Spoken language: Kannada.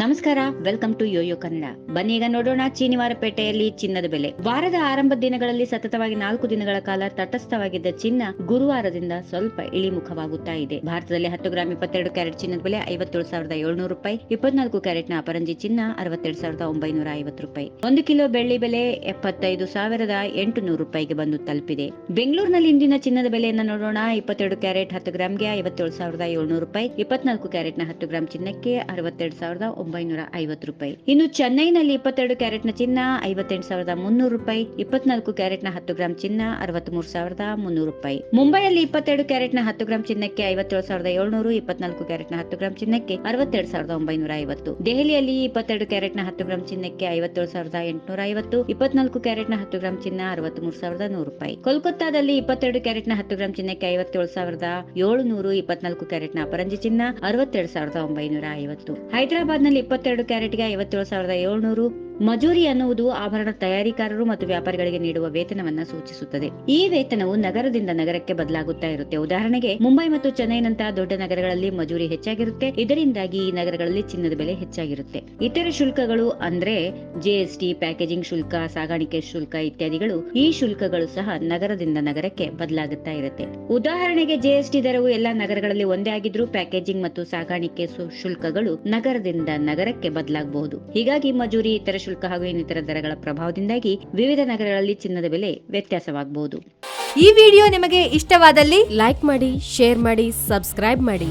ನಮಸ್ಕಾರ, ವೆಲ್ಕಮ್ ಟು ಯೋಯೋ ಕನ್ನಡ. ಬನ್ನಿ ಈಗ ನೋಡೋಣ ಚೀನಿವಾರಪೇಟೆಯಲ್ಲಿ ಚಿನ್ನದ ಬೆಲೆ. ವಾರದ ಆರಂಭದ ದಿನಗಳಲ್ಲಿ ಸತತವಾಗಿ 4 ದಿನಗಳ ಕಾಲ ತಟಸ್ಥವಾಗಿದ್ದ ಚಿನ್ನ ಗುರುವಾರದಿಂದ ಸ್ವಲ್ಪ ಇಳಿಮುಖವಾಗುತ್ತಾ ಇದೆ. ಭಾರತದಲ್ಲಿ 10 ಗ್ರಾಂ 22 ಕ್ಯಾರೆಟ್ ಚಿನ್ನದ ಬೆಲೆ 57,700 ರೂಪಾಯಿ, 24 ಕ್ಯಾರೆಟ್ನ ಅಪರಂಜಿ ಚಿನ್ನ 62,950 ರೂಪಾಯಿ. 1 ಕಿಲೋ ಬೆಳ್ಳಿ ಬೆಲೆ 75,800 ರೂಪಾಯಿಗೆ ಬಂದು ತಲುಪಿದೆ. ಬೆಂಗಳೂರಿನಲ್ಲಿ ಇಂದಿನ ಚಿನ್ನದ ಬೆಲೆಯನ್ನು ನೋಡೋಣ. 22 ಕ್ಯಾರೆಟ್ 10 ಗ್ರಾಂಗೆ 57,700 ರೂಪಾಯಿ, 24 ಕ್ಯಾರೆಟ್ನ 10 ಗ್ರಾಂ ಚಿನ್ನಕ್ಕೆ 62,950 ರೂಪಾಯಿ. ಇನ್ನು ಚೆನ್ನೈನಲ್ಲಿ 22 ಕ್ಯಾರೆಟ್ನ ಚಿನ್ನ 58,300 ರೂಪಾಯಿ, 24 ಕ್ಯಾರೆಟ್ನ 10 ಗ್ರಾಂ ಚಿನ್ನ 63,300 ರೂಪಾಯಿ. ಮುಂಬೈಯಲ್ಲಿ 22 ಕ್ಯಾರೆಟ್ನ 10 ಗ್ರಾಂ ಚಿನ್ನಕ್ಕೆ 57,700, 24 ಕ್ಯಾರೆಟ್ನ 10 ಗ್ರಾಂ ಚಿನ್ನಕ್ಕೆ 62,950. ದೆಹಲಿಯಲ್ಲಿ 22 ಕ್ಯಾರೆಟ್ನ 10 ಗ್ರಾಂ ಚಿನ್ನಕ್ಕೆ 57,850, 24 ಕ್ಯಾರೆಟ್ನ 10 ಗ್ರಾಂ ಚಿನ್ನ 63,100 ರೂಪಾಯಿ. ಕೋಲ್ಕತ್ತಾದಲ್ಲಿ 22 ಕ್ಯಾರೆಟ್ನ 10 ಗ್ರಾಂ ಚಿನ್ನಕ್ಕೆ 57,700, 24 ಕ್ಯಾರೆಟ್ನ ಅಪರಂಜಿ ಚಿನ್ನ 62,950. ಹೈದರಾಬಾದ್ನಲ್ಲಿ 22 ಕ್ಯಾರೆಟ್ಗೆ 57,700. ಮಜೂರಿ ಅನ್ನುವುದು ಆಭರಣ ತಯಾರಿಕಾರರು ಮತ್ತು ವ್ಯಾಪಾರಿಗಳಿಗೆ ನೀಡುವ ವೇತನವನ್ನ ಸೂಚಿಸುತ್ತದೆ. ಈ ವೇತನವು ನಗರದಿಂದ ನಗರಕ್ಕೆ ಬದಲಾಗುತ್ತಾ ಇರುತ್ತೆ. ಉದಾಹರಣೆಗೆ ಮುಂಬೈ ಮತ್ತು ಚೆನ್ನೈನಂತಹ ದೊಡ್ಡ ನಗರಗಳಲ್ಲಿ ಮಜೂರಿ ಹೆಚ್ಚಾಗಿರುತ್ತೆ. ಇದರಿಂದಾಗಿ ಈ ನಗರಗಳಲ್ಲಿ ಚಿನ್ನದ ಬೆಲೆ ಹೆಚ್ಚಾಗಿರುತ್ತೆ. ಇತರ ಶುಲ್ಕಗಳು ಅಂದ್ರೆ ಜಿಎಸ್ಟಿ, ಪ್ಯಾಕೇಜಿಂಗ್ ಶುಲ್ಕ, ಸಾಗಾಣಿಕೆ ಶುಲ್ಕ ಇತ್ಯಾದಿಗಳು, ಈ ಶುಲ್ಕಗಳು ಸಹ ನಗರದಿಂದ ನಗರಕ್ಕೆ ಬದಲಾಗುತ್ತಾ ಇರುತ್ತೆ. ಉದಾಹರಣೆಗೆ ಜಿಎಸ್ಟಿ ದರವು ಎಲ್ಲಾ ನಗರಗಳಲ್ಲಿ ಒಂದೇ ಆಗಿದ್ರೂ ಪ್ಯಾಕೇಜಿಂಗ್ ಮತ್ತು ಸಾಗಾಣಿಕೆ ಶುಲ್ಕಗಳು ನಗರದಿಂದ ನಗರಕ್ಕೆ ಬದಲಾಗಬಹುದು. ಹೀಗಾಗಿ ಮಜೂರಿ, ಇತರ ಶುಲ್ಕ ಹಾಗೂ ಇನ್ನಿತರ ದರಗಳ ಪ್ರಭಾವದಿಂದಾಗಿ ವಿವಿಧ ನಗರಗಳಲ್ಲಿ ಚಿನ್ನದ ಬೆಲೆ ವ್ಯತ್ಯಾಸವಾಗಬಹುದು. ಈ ವಿಡಿಯೋ ನಿಮಗೆ ಇಷ್ಟವಾದಲ್ಲಿ ಲೈಕ್ ಮಾಡಿ, ಶೇರ್ ಮಾಡಿ, ಸಬ್ಸ್ಕ್ರೈಬ್ ಮಾಡಿ.